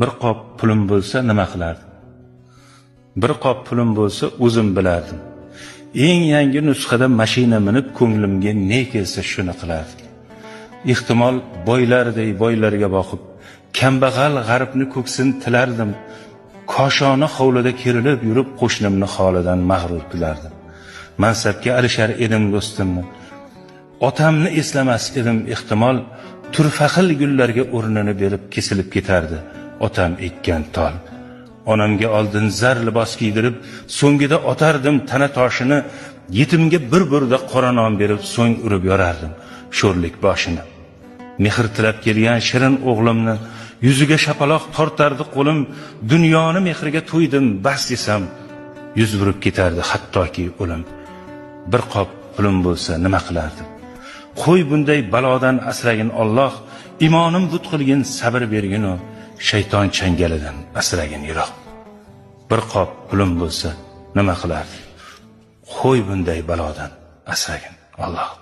Bir qop pulim bo'lsa nima qilardim? Bir qop pulim bo'lsa o'zim bilardim. Eng yangi nusxada mashina minib ko'nglimga ne kelsa shuni qilardim. Ehtimol boylarday boylarga boqib, kambag'al g'arbni ko'ksin tilardim. Koshona hovlida kerilib yurib qo'shnimni holidan mag'rur kulardim. Mansabga erishar edim do'stimni. Otamni eslamas edim, ehtimol turfaxil gullarga o'rnini berib kesilib ketardi otam ekkan tol. Onamga oldin zar libos kiydirib, so'ngida otardim tana toshini, yetimga bir burda qora non berib so'ng urib yorardim sho'rlik boshini. Mehr tilab kelgan shirin o'g'limni yuziga shapaloq tortardi qo'lim, dunyoni mehriga to'ydim bas desam, yuz urib ketardi hattoki o'lim. Bir qop pulim bo'lsa nima qilardim? Qo'y bunday balodan asragin Alloh, imonim but qilgin, sabr bergin u shayton changalidan asragin yiroq. Bir qop pulim bo'lsa nima qilardim? Qo'y bunday balodan asragin Alloh.